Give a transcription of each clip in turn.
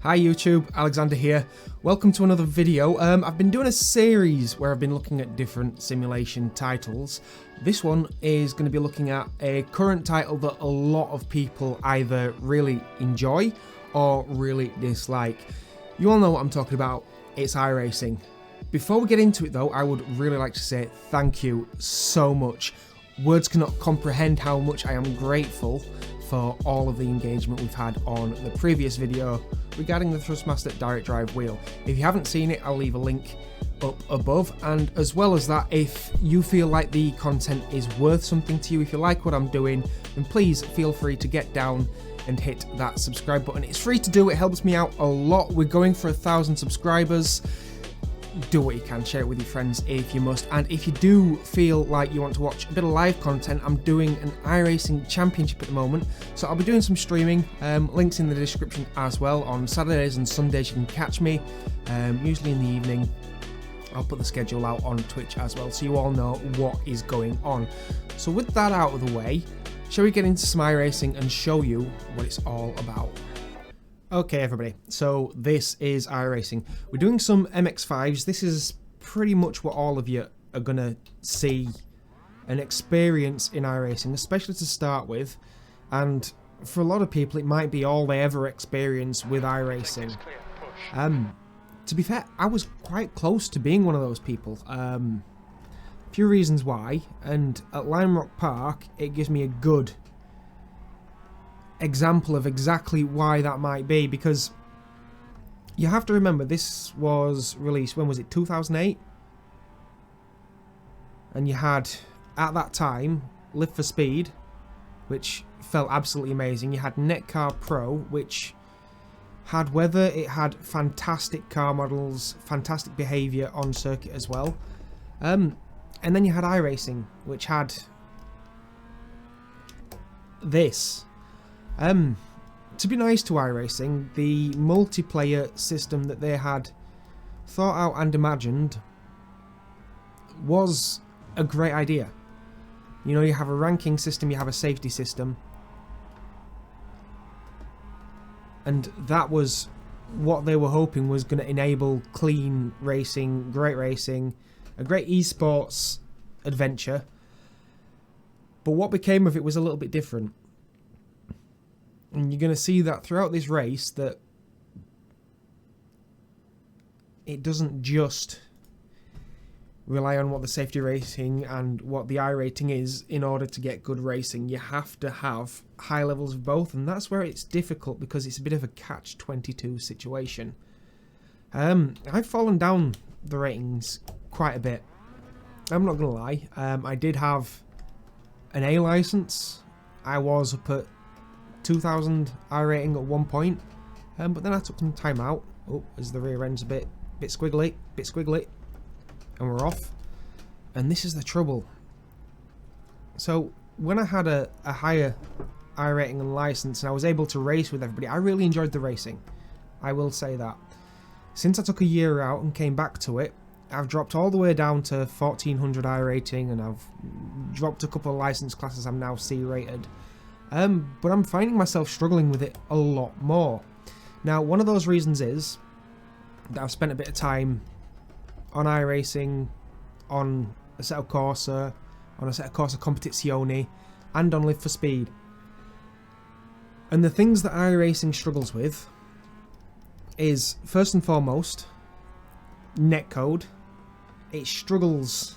Hi YouTube, Alexander here. Welcome to another video. I've been doing a series where I've been looking at different simulation titles. This one is going to be looking at a current title that a lot of people either really enjoy or really dislike. You all know what I'm talking about, it's iRacing. Before we get into it though, I would really like to say thank you so much. Words cannot comprehend how much I am grateful for all of the engagement we've had on the previous video regarding the Thrustmaster direct drive wheel. If you haven't seen it, I'll leave a link up above, and as well as that, if you feel like the content is worth something to you, if you like what I'm doing, then please feel free to get down and hit that subscribe button. It's free to do, it helps me out a lot. We're going for 1,000 subscribers. Do what you can, share it with your friends if you must, and if you do feel like you want to watch a bit of live content, I'm doing an iRacing championship at the moment, so I'll be doing some streaming, links in the description as well. On Saturdays and Sundays you can catch me, usually in the evening. I'll put the schedule out on Twitch as well, so you all know what is going on. So with that out of the way, shall we get into some iRacing and show you what it's all about? Okay everybody, so this is iRacing. We're doing some MX-5s. This is pretty much what all of you are going to see and experience in iRacing, especially to start with. And for a lot of people it might be all they ever experience with iRacing. To be fair, I was quite close to being one of those people. A few reasons why, and at Lime Rock Park it gives me a good example of exactly why that might be, because you have to remember this was released, when was it, 2008? And you had, at that time, Live for Speed, which felt absolutely amazing. You had Netcar Pro, which had weather, it had fantastic car models, fantastic behaviour on circuit as well. And then you had iRacing, which had this. To be nice to iRacing, the multiplayer system that they had thought out and imagined was a great idea. You know, you have a ranking system, you have a safety system, and that was what they were hoping was going to enable clean racing, a great esports adventure. But what became of it was a little bit different. And you're going to see that throughout this race, that it doesn't just rely on what the safety rating and what the iRating is in order to get good racing. You have to have high levels of both, and that's where it's difficult, because it's a bit of a catch-22 situation. I've fallen down the ratings quite a bit. I'm not going to lie. I did have an A license. I was up at 2,000 iRating at one point, but then I took some time out. Oh, as the rear end's a bit squiggly, and we're off. And this is the trouble. So when I had a higher iRating and license and I was able to race with everybody, I really enjoyed the racing. I will say that. Since I took a year out and came back to it, I've dropped all the way down to 1,400 iRating, and I've dropped a couple of license classes. I'm now C rated. But I'm finding myself struggling with it a lot more. Now, one of those reasons is that I've spent a bit of time on iRacing, on Assetto Corsa, on Assetto Corsa Competizione, and on Live for Speed. And the things that iRacing struggles with is, first and foremost, netcode. It struggles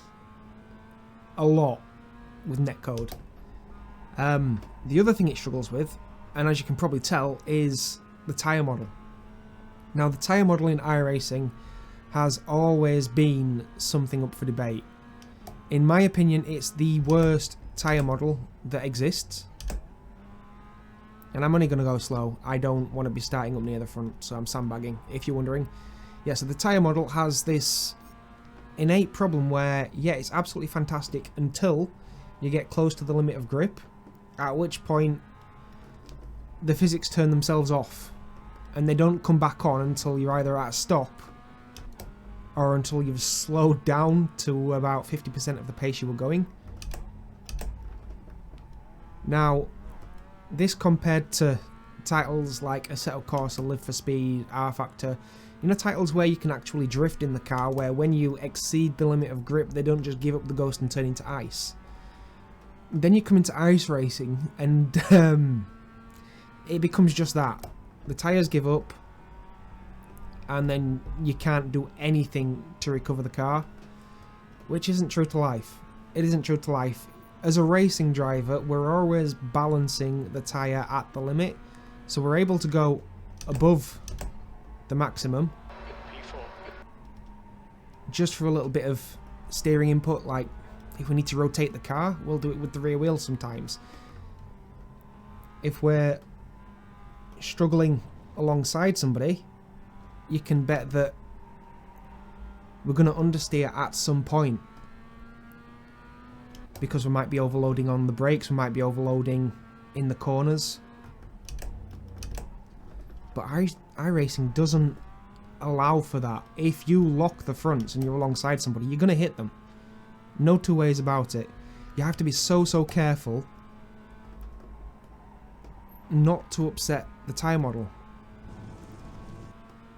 a lot with netcode. The other thing it struggles with, and as you can probably tell, is the tyre model. Now, the tyre model in iRacing has always been something up for debate. In my opinion, it's the worst tyre model that exists. And I'm only going to go slow. I don't want to be starting up near the front, so I'm sandbagging, if you're wondering. Yeah, so the tyre model has this innate problem where, yeah, it's absolutely fantastic until you get close to the limit of grip, at which point the physics turn themselves off and they don't come back on until you're either at a stop or until you've slowed down to about 50% of the pace you were going. Now, this compared to titles like Assetto Corsa, Live for Speed, R Factor, you know, titles where you can actually drift in the car, where when you exceed the limit of grip, they don't just give up the ghost and turn into ice. Then you come into ice racing, and it becomes just that. The tyres give up, and then you can't do anything to recover the car, which isn't true to life. It isn't true to life. As a racing driver, we're always balancing the tyre at the limit, so we're able to go above the maximum just for a little bit of steering input. Like if we need to rotate the car, we'll do it with the rear wheel sometimes. If we're struggling alongside somebody, you can bet that we're going to understeer at some point, because we might be overloading on the brakes, we might be overloading in the corners. But iRacing doesn't allow for that. If you lock the fronts and you're alongside somebody, you're going to hit them. No two ways about it. You have to be so careful not to upset the tyre model.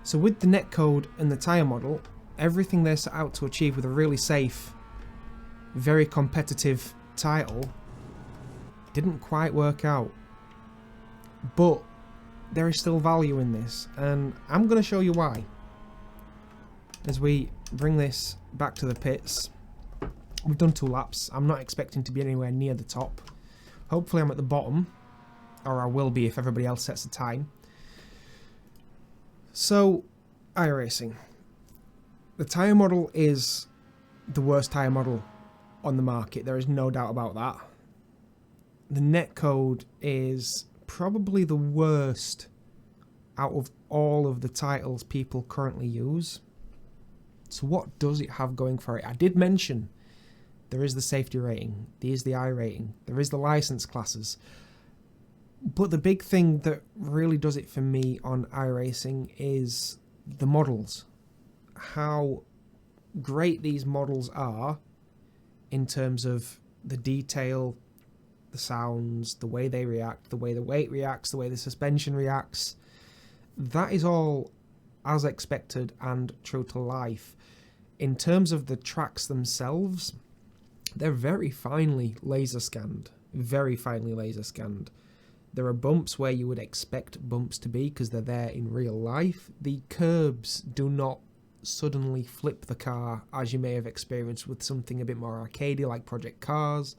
So with the netcode and the tyre model, everything they're set out to achieve with a really safe, very competitive title didn't quite work out. But there is still value in this, and I'm going to show you why. As we bring this back to the pits, we've done 2 laps. I'm not expecting to be anywhere near the top. Hopefully I'm at the bottom, or I will be if everybody else sets a time. So, iRacing. The tyre model is the worst tyre model on the market. There is no doubt about that. The netcode is probably the worst out of all of the titles people currently use. So what does it have going for it? I did mention there is the safety rating, there is the iRating, there is the license classes. But the big thing that really does it for me on iRacing is the models. How great these models are in terms of the detail, the sounds, the way they react, the way the weight reacts, the way the suspension reacts. That is all as expected and true to life. In terms of the tracks themselves, they're very finely laser scanned. Very finely laser scanned. There are bumps where you would expect bumps to be because they're there in real life. The curbs do not suddenly flip the car as you may have experienced with something a bit more arcadey like Project Cars.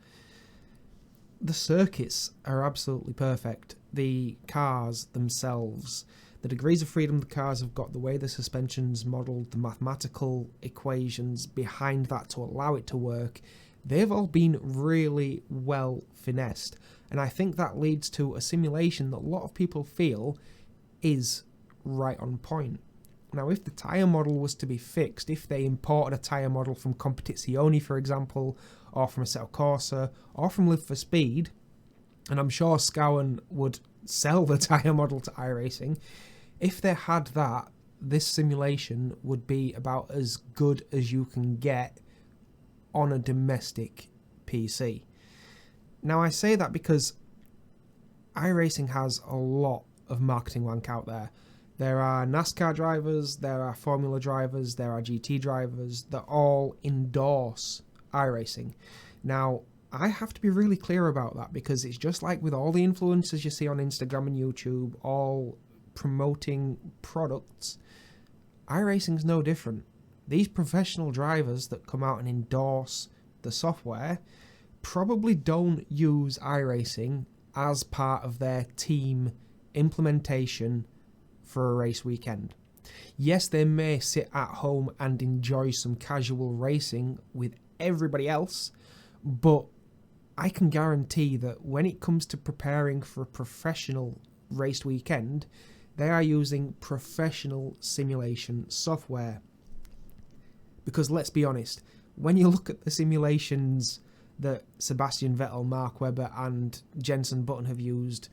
The circuits are absolutely perfect. The cars themselves, the degrees of freedom the cars have got, the way the suspension's modelled, the mathematical equations behind that to allow it to work, they've all been really well finessed. And I think that leads to a simulation that a lot of people feel is right on point. Now, if the tyre model was to be fixed, if they imported a tyre model from Competizione, for example, or from Assetto Corsa, or from Live for Speed, and I'm sure Scowen would sell the tyre model to iRacing, if they had that, this simulation would be about as good as you can get on a domestic PC. Now, I say that because iRacing has a lot of marketing wank out there. There are NASCAR drivers, there are Formula drivers, there are GT drivers that all endorse iRacing. Now, I have to be really clear about that because it's just like with all the influencers you see on Instagram and YouTube, all promoting products, iRacing's no different. These professional drivers that come out and endorse the software probably don't use iRacing as part of their team implementation for a race weekend. Yes, they may sit at home and enjoy some casual racing with everybody else, but I can guarantee that when it comes to preparing for a professional race weekend, they are using professional simulation software. Because let's be honest, when you look at the simulations that Sebastian Vettel, Mark Webber and Jenson Button have used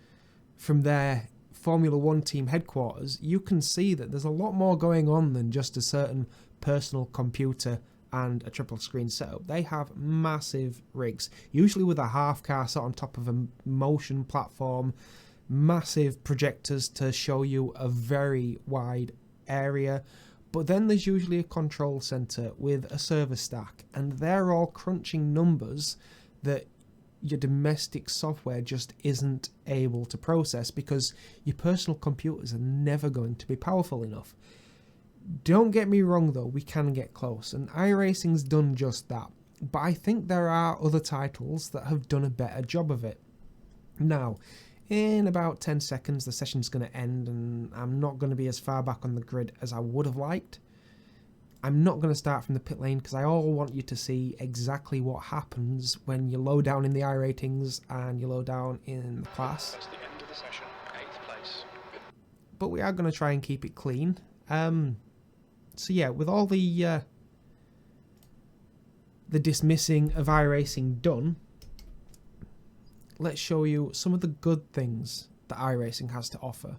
from their Formula One team headquarters, you can see that there's a lot more going on than just a certain personal computer and a triple screen setup. They have massive rigs, usually with a half car set on top of a motion platform, massive projectors to show you a very wide area, but then there's usually a control center with a server stack, and they're all crunching numbers that your domestic software just isn't able to process because your personal computers are never going to be powerful enough. Don't get me wrong though, we can get close, and iRacing's done just that, but I think there are other titles that have done a better job of it. Now, in about 10 seconds the session's going to end, and I'm not going to be as far back on the grid as I would have liked. I'm not going to start from the pit lane because I all want you to see exactly what happens when you low down in the iRatings and you low down in the class. That's the end of the session, 8th place. But we are going to try and keep it clean. So yeah, with all the dismissing of iRacing done, let's show you some of the good things that iRacing has to offer.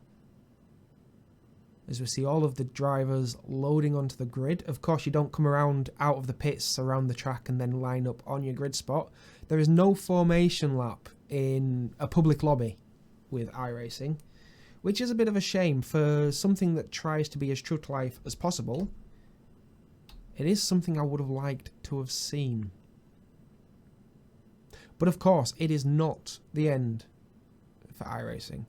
As we see all of the drivers loading onto the grid. Of course, you don't come around out of the pits around the track and then line up on your grid spot. There is no formation lap in a public lobby with iRacing, which is a bit of a shame for something that tries to be as true to life as possible. It is something I would have liked to have seen. But of course, it is not the end for iRacing.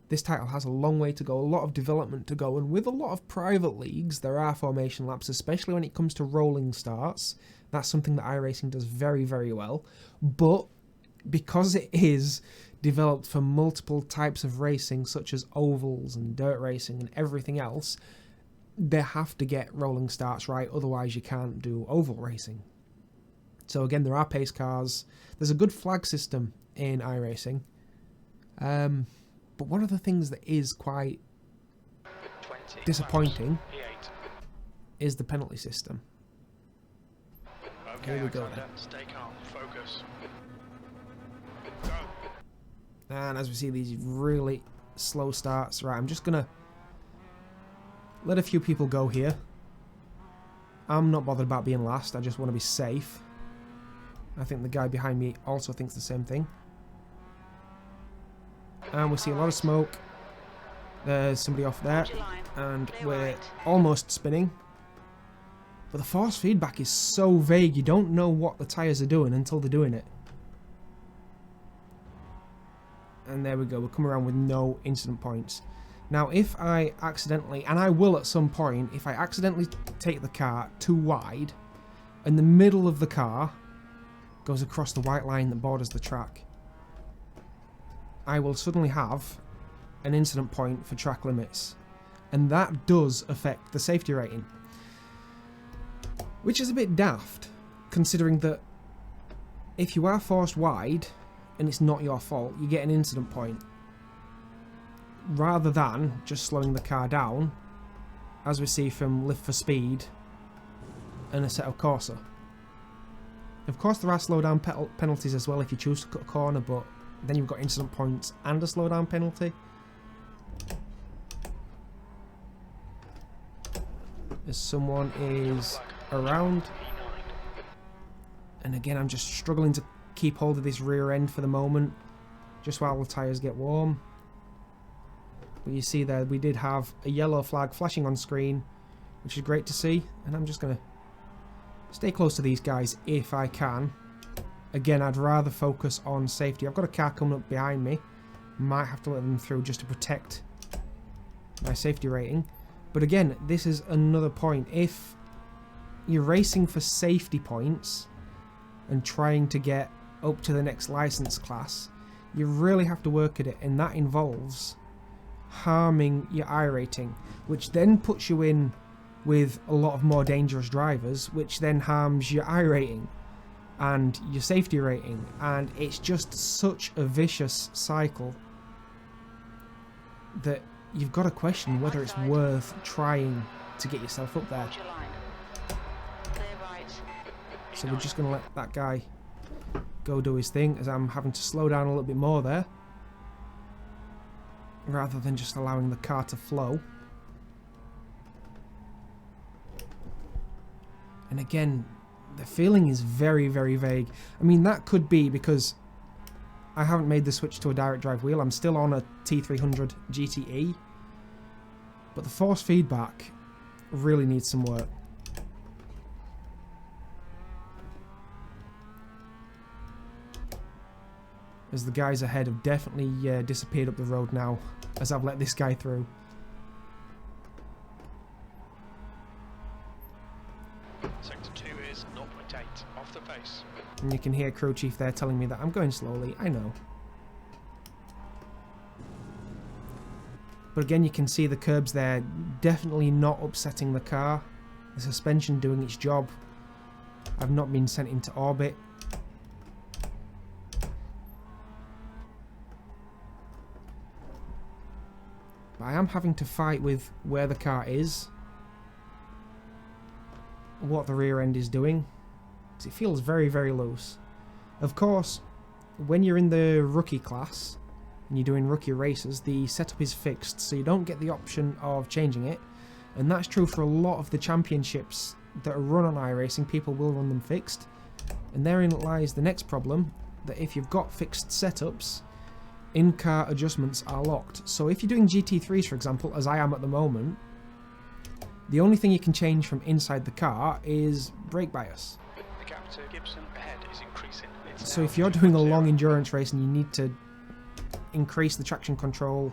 This title has a long way to go, a lot of development to go, and with a lot of private leagues, there are formation laps, especially when it comes to rolling starts. That's something that iRacing does very, very well. But because it is developed for multiple types of racing, such as ovals and dirt racing and everything else, they have to get rolling starts right, otherwise you can't do oval racing. So again, there are pace cars. There's a good flag system in iRacing. But one of the things that is quite disappointing is the penalty system. Okay, Here we go then. Stay calm, focus. And as we see these really slow starts, right, I'm just going to let a few people go here. I'm not bothered about being last, I just want to be safe. I think the guy behind me also thinks the same thing. And we see a lot of smoke. There's somebody off there, and we're almost spinning. But the force feedback is so vague, you don't know what the tyres are doing until they're doing it. And there we go, we'll come around with no incident points. Now if I accidentally, and I will at some point, if I accidentally take the car too wide, and the middle of the car goes across the white line that borders the track, I will suddenly have an incident point for track limits, and that does affect the safety rating, which is a bit daft considering that if you are forced wide and it's not your fault, you get an incident point rather than just slowing the car down, as we see from Lift for Speed and Assetto Corsa. Of course there are slowdown penalties as well if you choose to cut a corner, but then you've got incident points and a slowdown penalty. As someone is around. And again, I'm just struggling to keep hold of this rear end for the moment, just while the tyres get warm. But you see there, we did have a yellow flag flashing on screen, which is great to see. And I'm just going to stay close to these guys if I can. Again, I'd rather focus on safety. I've got a car coming up behind me. Might have to let them through just to protect my safety rating. But again, this is another point. If you're racing for safety points and trying to get up to the next license class, you really have to work at it, and that involves harming your iRating, which then puts you in with a lot of more dangerous drivers, which then harms your iRating and your safety rating, and it's just such a vicious cycle that you've got to question whether it's worth trying to get yourself up there. So we're just going to let that guy go do his thing, as I'm having to slow down a little bit more there, rather than just allowing the car to flow. And again, the feeling is very, very vague. I mean, that could be because I haven't made the switch to a direct drive wheel. I'm still on a T300 GTE. But the force feedback really needs some work. As the guys ahead have definitely disappeared up the road now, as I've let this guy through. Sector 2 is 0.8 off the pace. And you can hear crew chief there telling me that I'm going slowly. I know. But again, you can see the curbs there definitely not upsetting the car. The suspension doing its job. I've not been sent into orbit. But I am having to fight with where the car is, what the rear end is doing, because it feels very, very loose. Of course, when you're in the rookie class and you're doing rookie races, the setup is fixed, so you don't get the option of changing it. And that's true for a lot of the championships that are run on iRacing. People will run them fixed. And therein lies the next problem, that if you've got fixed setups, in-car adjustments are locked. So if you're doing GT3s, for example, as I am at the moment, the only thing you can change from inside the car is brake bias. The gap to Gibson ahead is increasing. So if you're doing a long endurance race and you need to increase the traction control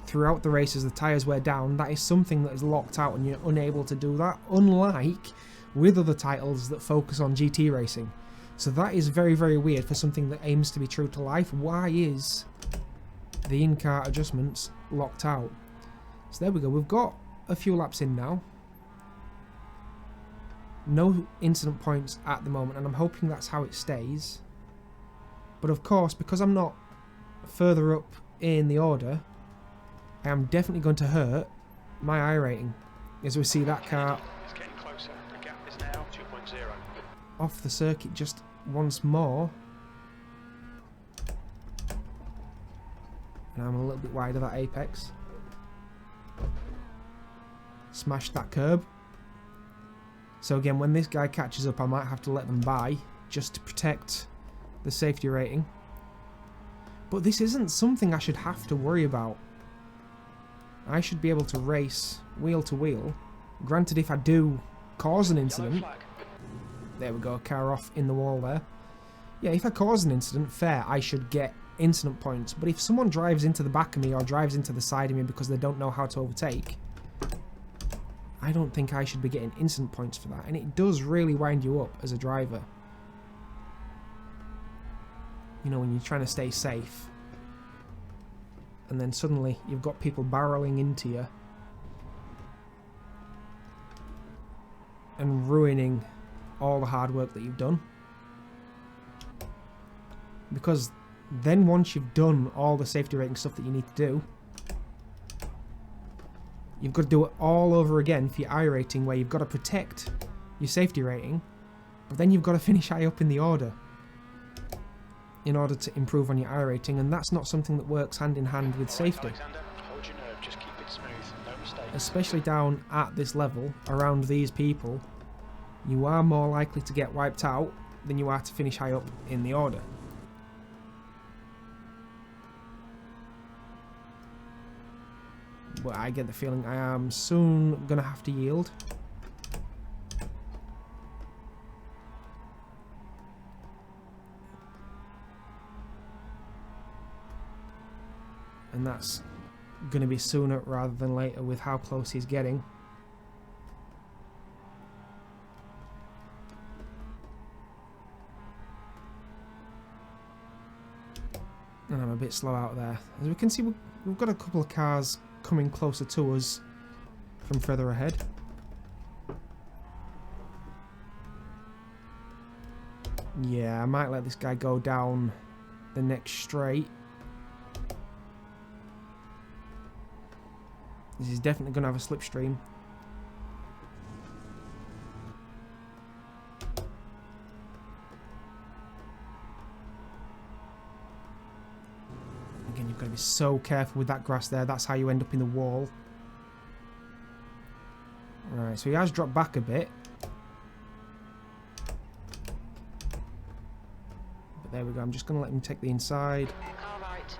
throughout the race as the tyres wear down, that is something that is locked out and you're unable to do that, unlike with other titles that focus on GT racing. So that is very, very weird for something that aims to be true to life. Why is the in-car adjustments locked out? So there we go, we've got a few laps in now. No incident points at the moment, and I'm hoping that's how it stays. But of course, because I'm not further up in the order, I am definitely going to hurt my I rating. As we see that car It's getting closer. The gap is now 2.0. off the circuit just once more. And I'm a little bit wide of that apex. Smashed that curb. So again, when this guy catches up, I might have to let them by just to protect the safety rating. But this isn't something I should have to worry about. I should be able to race wheel to wheel. Granted, if I do cause an incident... There we go, car off in the wall there. Yeah, if I cause an incident, fair, I should get incident points. But if someone drives into the back of me or drives into the side of me because they don't know how to overtake, I don't think I should be getting incident points for that. And it does really wind you up as a driver. You know, when you're trying to stay safe. And then suddenly you've got people barreling into you. And ruining all the hard work that you've done. Because then once you've done all the safety rating stuff that you need to do, you've got to do it all over again for your I rating, where you've got to protect your safety rating, but then you've got to finish high up in the order in order to improve on your I rating, and that's not something that works hand in hand with safety. Alexander, hold your nerve, just keep it smooth, no mistakes. Especially down at this level, around these people, you are more likely to get wiped out than you are to finish high up in the order. But I get the feeling I am soon going to have to yield. And that's going to be sooner rather than later with how close he's getting. And I'm a bit slow out there. As we can see, we've got a couple of cars coming closer to us from further ahead. Yeah, I might let this guy go down the next straight. This is definitely going to have a slipstream. Again, you've got to be so careful with that grass there. That's how you end up in the wall. Right, so he has dropped back a bit. But There we go. I'm just going to let him take the inside. Car right.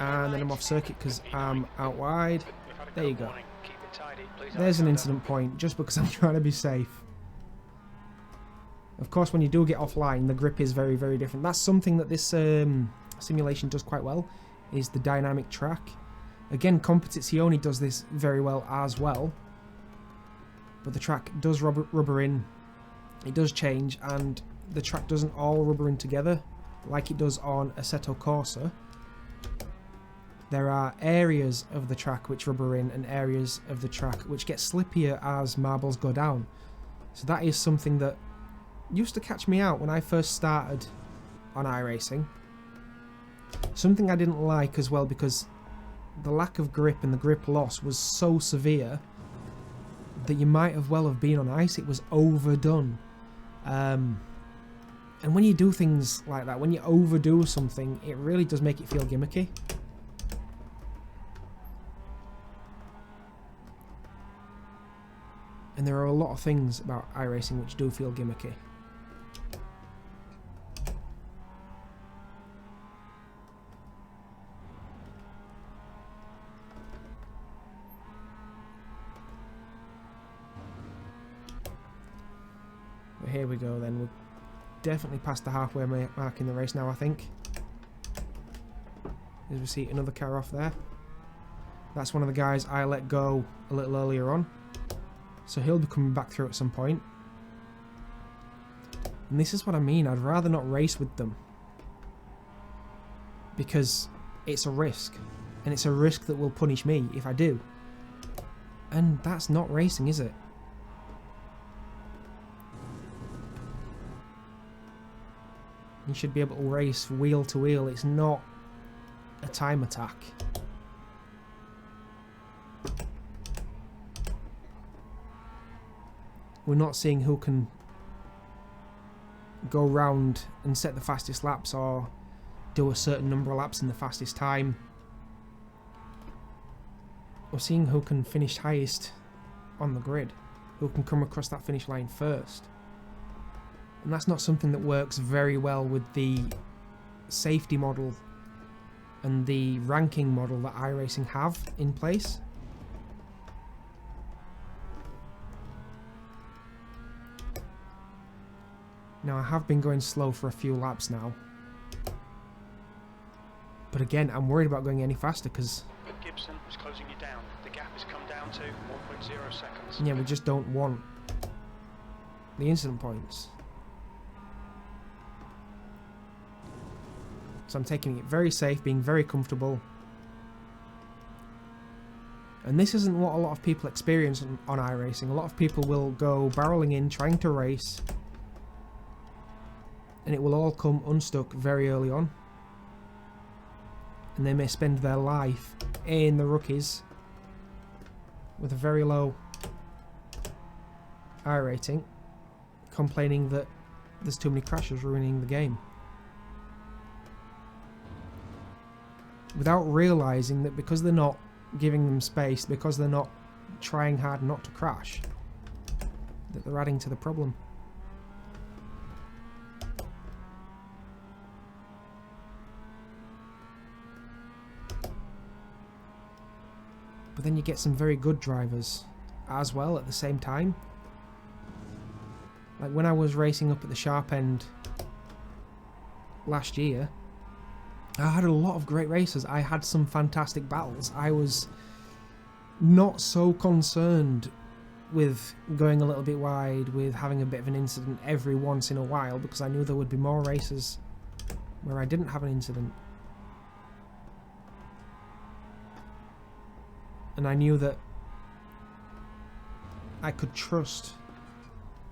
And then I'm off circuit because I'm out wide. We've had a There you code go. warning. Keep it tidy. Please There's an Alexander. incident point just because I'm trying to be safe. Of course, when you do get offline, the grip is very, very different. That's something that this simulation does quite well, is the dynamic track. Again, Competizione does this very well as well. But the track does rubber in. It does change, and the track doesn't all rubber in together like it does on Assetto Corsa. There are areas of the track which rubber in and areas of the track which get slippier as marbles go down. So that is something that used to catch me out when I first started on iRacing. Something I didn't like as well, because the lack of grip and the grip loss was so severe that you might have well have been on ice. It was overdone. And when you do things like that, when you overdo something, it really does make it feel gimmicky. And there are a lot of things about iRacing which do feel gimmicky. But here we go then. We're definitely past the halfway mark in the race now, I think. As we see another car off there. That's one of the guys I let go a little earlier on. So he'll be coming back through at some point. And this is what I mean. I'd rather not race with them. Because it's a risk. And it's a risk that will punish me if I do. And that's not racing, is it? You should be able to race wheel to wheel. It's not a time attack. We're not seeing who can go round and set the fastest laps or do a certain number of laps in the fastest time. We're seeing who can finish highest on the grid, who can come across that finish line first. And that's not something that works very well with the safety model and the ranking model that iRacing have in place. Now, I have been going slow for a few laps now. But again, I'm worried about going any faster because... Gibson is closing you down. The gap has come down to 1.0 seconds. yeah, we just don't want the incident points. So I'm taking it very safe, being very comfortable. And this isn't what a lot of people experience on iRacing. A lot of people will go barreling in, trying to race, and it will all come unstuck very early on. And they may spend their life in the rookies with a very low I rating, complaining that there's too many crashes ruining the game. Without realising that because they're not giving them space, because they're not trying hard not to crash, that they're adding to the problem. But then you get some very good drivers as well at the same time. Like when I was racing up at the sharp end last year, I had a lot of great races. I had some fantastic battles. I was not so concerned with going a little bit wide, with having a bit of an incident every once in a while, because I knew there would be more races where I didn't have an incident. And I knew that I could trust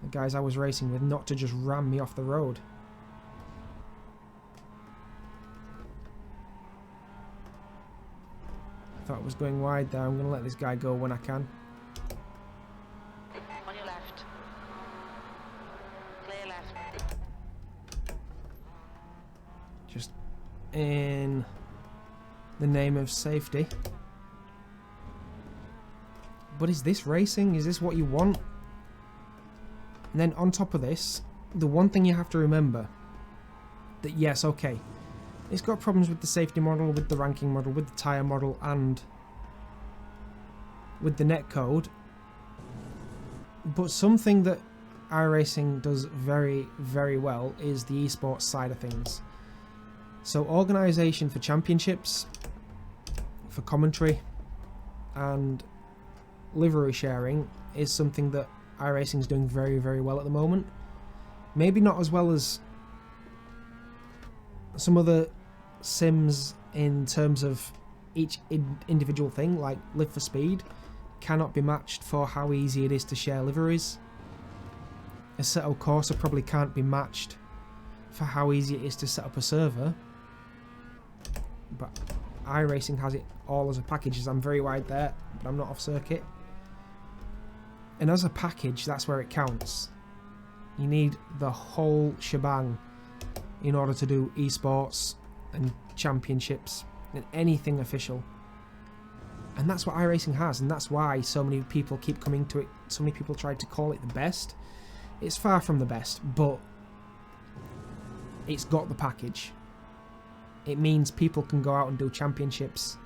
the guys I was racing with not to just ram me off the road. I thought I was going wide there. I'm going to let this guy go when I can. On your left. Clear left. Just in the name of safety. But is this racing? Is this what you want? And then on top of this, the one thing you have to remember that yes, okay, it's got problems with the safety model, with the ranking model, with the tyre model, and with the netcode. But something that iRacing does very, very well is the esports side of things. So organisation for championships, for commentary, and livery sharing is something that iRacing is doing very, very well at the moment. Maybe not as well as some other sims in terms of each individual thing, like Live for Speed cannot be matched for how easy it is to share liveries. Assetto Corsa probably can't be matched for how easy it is to set up a server. But iRacing has it all as a package, as I'm very wide there, but I'm not off circuit. And as a package, that's where it counts. You need the whole shebang in order to do esports and championships and anything official. And that's what iRacing has, and that's why so many people keep coming to it. So many people tried to call it the best. It's far from the best, but it's got the package. It means people can go out and do championships,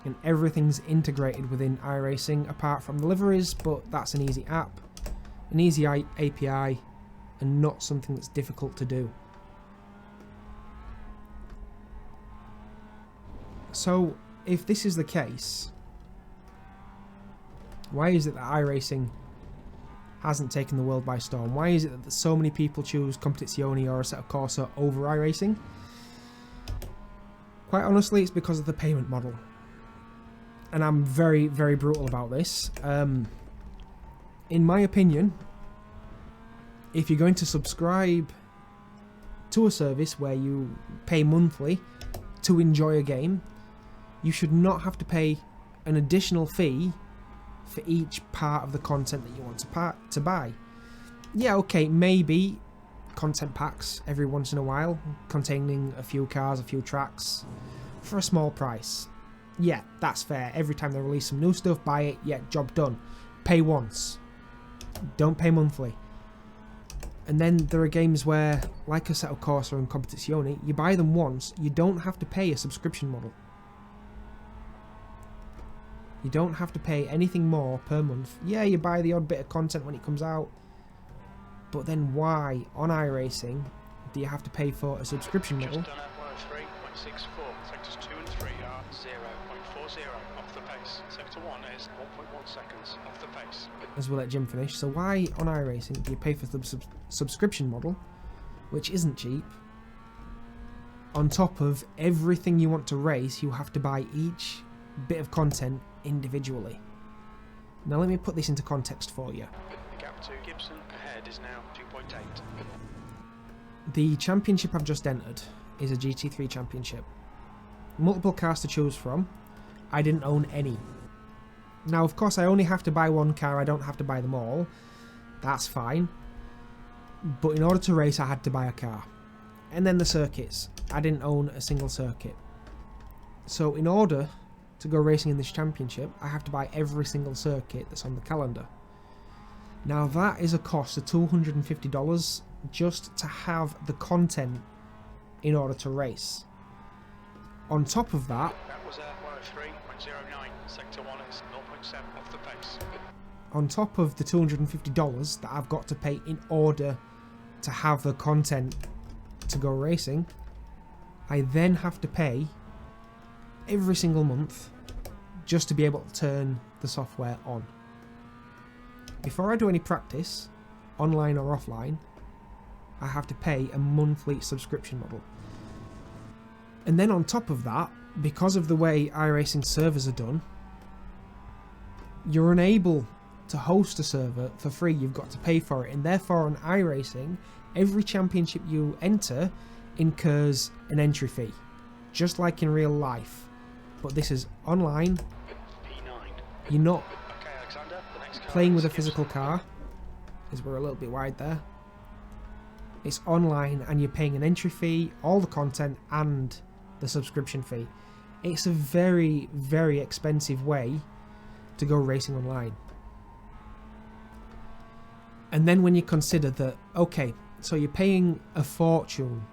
and everything's integrated within iRacing apart from the liveries, but that's an easy app, an easy API, and not something that's difficult to do. So, if this is the case, why is it that iRacing hasn't taken the world by storm? Why is it that so many people choose Competizione or Assetto Corsa over iRacing? Quite honestly, it's because of the payment model. And I'm very, very brutal about this. In my opinion, if you're going to subscribe to a service where you pay monthly to enjoy a game, you should not have to pay an additional fee for each part of the content that you want to buy. Yeah, okay, maybe content packs every once in a while, containing a few cars, a few tracks, for a small price. Yeah, that's fair. Every time they release some new stuff, buy it, yeah, job done. Pay once. Don't pay monthly. And then there are games where, like Assetto Corsa and Competizione, you buy them once, you don't have to pay a subscription model. You don't have to pay anything more per month. Yeah, you buy the odd bit of content when it comes out, but then why, on iRacing, do you have to pay for a subscription model? Just done at 3.64. Sectors 2 and 3 are 0.40 off the pace. Sector 1 is 1.1 seconds off the pace. As we'll let Jim finish. So why, on iRacing, do you pay for the subscription model, which isn't cheap? On top of everything you want to race, you have to buy each bit of content individually. Now let me put this into context for you. The gap to Gibson ahead is now 2.8. The championship I've just entered is a GT3 championship. Multiple cars to choose from. I didn't own any. Now of course I only have to buy one car, I don't have to buy them all. That's fine. But in order to race I had to buy a car. And then the circuits. I didn't own a single circuit. So in order to go racing in this championship, I have to buy every single circuit that's on the calendar. Now that is a cost of $250 just to have the content in order to race. On top of that, was 103.09. Sector 1 is 0.7 off the pace. On top of the $250 that I've got to pay in order to have the content to go racing, I then have to pay every single month just to be able to turn the software on. Before I do any practice, online or offline, I have to pay a monthly subscription model. And then on top of that, because of the way iRacing servers are done, you're unable to host a server for free, you've got to pay for it, and therefore on iRacing, every championship you enter incurs an entry fee, just like in real life. But this is online. P9. You're not Okay, Alexander, the next car playing with a is physical car, because we're a little bit wide there. It's online and you're paying an entry fee, all the content and the subscription fee. It's a very, very expensive way to go racing online. And then when you consider that, okay, so you're paying a fortune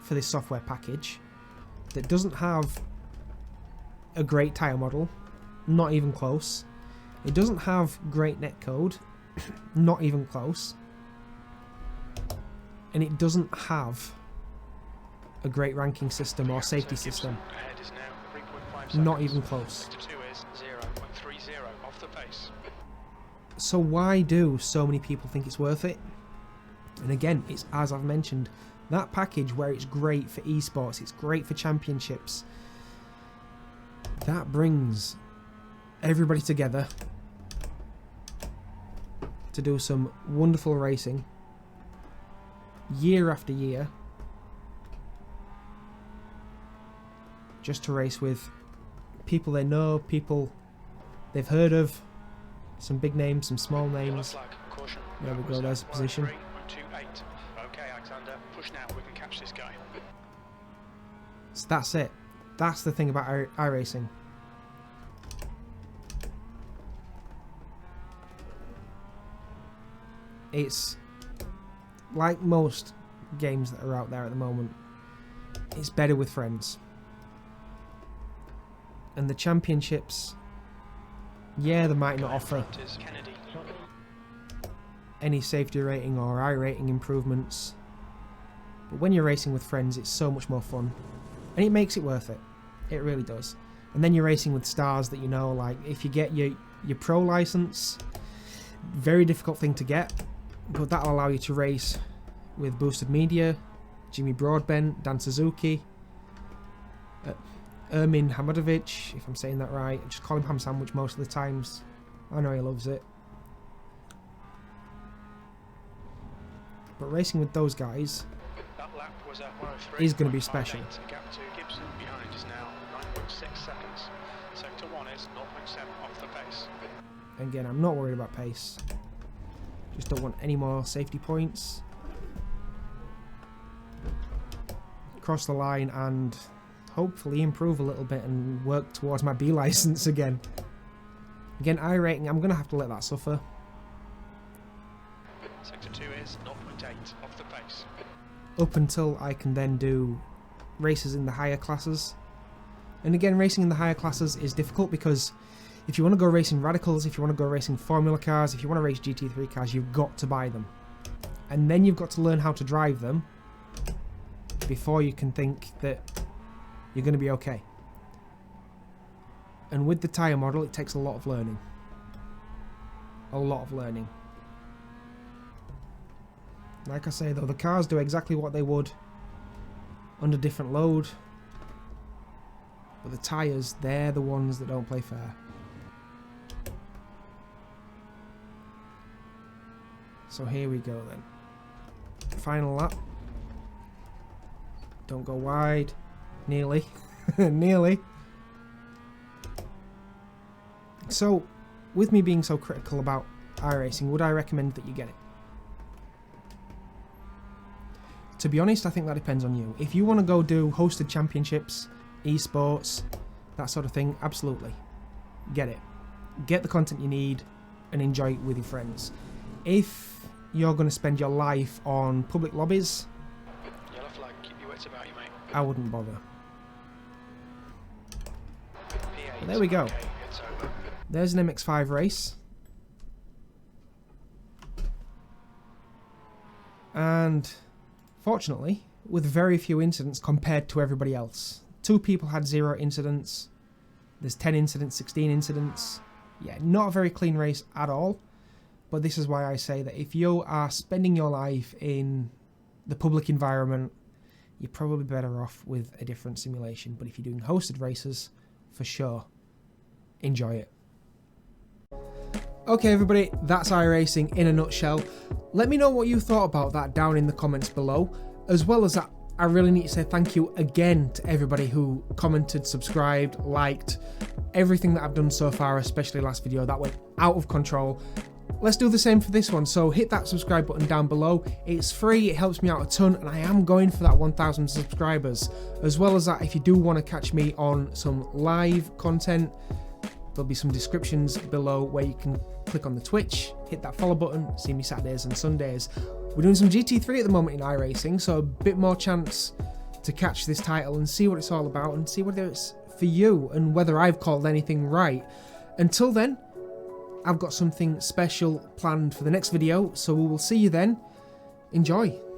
for this software package that doesn't have a great tyre model, not even close. It doesn't have great netcode, not even close. And it doesn't have a great ranking system or safety system, not even close. So why do so many people think it's worth it? And again, it's as I've mentioned, that package where it's great for esports, it's great for championships, that brings everybody together to do some wonderful racing year after year, just to race with people they know, people they've heard of, some big names, some small names. There we go, there's the position. Okay, Alexander, push now, we can catch this guy. So that's it. That's the thing about iRacing. It's like most games that are out there at the moment. It's better with friends. And the championships, yeah, they might not offer any safety rating or iRating improvements, but when you're racing with friends, it's so much more fun, and it makes it worth it. It really does. And then you're racing with stars that you know, like if you get your pro license, very difficult thing to get, but that'll allow you to race with Boosted Media, Jimmy Broadbent, Dan Suzuki, Ermin Hamadovic, if I'm saying that right. I just call him Ham Sandwich most of the times. I know he loves it. But racing with those guys is going to be special. Gap to Gibson behind is now 9.6 seconds. Sector 1 is 0.7 off the pace. Again, I'm not worried about pace. Just don't want any more safety points. Cross the line and hopefully improve a little bit and work towards my B license again. Again, iRating, I'm going to have to let that suffer. Sector 2 is 0.8 off the pace. Up until I can then do races in the higher classes. And again, racing in the higher classes is difficult because if you want to go racing radicals, if you want to go racing formula cars, if you want to race GT3 cars, you've got to buy them. And then you've got to learn how to drive them before you can think that you're going to be okay. And with the tyre model, it takes a lot of learning. A lot of learning. Like I say though, the cars do exactly what they would under different load. But the tyres, they're the ones that don't play fair. So here we go then. Final lap. Don't go wide. Nearly. Nearly. So, with me being so critical about iRacing, would I recommend that you get it? To be honest, I think that depends on you. If you want to go do hosted championships, esports, that sort of thing, absolutely. Get it. Get the content you need and enjoy it with your friends. If you're going to spend your life on public lobbies, Yellow flag, keep your wits about you, mate. I wouldn't bother. But there we go. Okay, it's over. There's an MX-5 race. And fortunately, with very few incidents compared to everybody else. 2 people had 0 incidents. There's 10 incidents, 16 incidents. Yeah, not a very clean race at all. But this is why I say that if you are spending your life in the public environment, you're probably better off with a different simulation. But if you're doing hosted races, for sure, enjoy it. Okay everybody, that's iRacing in a nutshell. Let me know what you thought about that down in the comments below. As well as that, I really need to say thank you again to everybody who commented, subscribed, liked, everything that I've done so far, especially last video. That went out of control. Let's do the same for this one. So hit that subscribe button down below. It's free, it helps me out a ton, and I am going for that 1,000 subscribers. As well as that, if you do want to catch me on some live content, there'll be some descriptions below where you can click on the Twitch, hit that follow button, see me Saturdays and Sundays. We're doing some GT3 at the moment in iRacing, so a bit more chance to to catch this title and see what it's all about and see whether it's for you and whether I've called anything right. Until then, I've got something special planned for the next video, so we will see you then. Enjoy.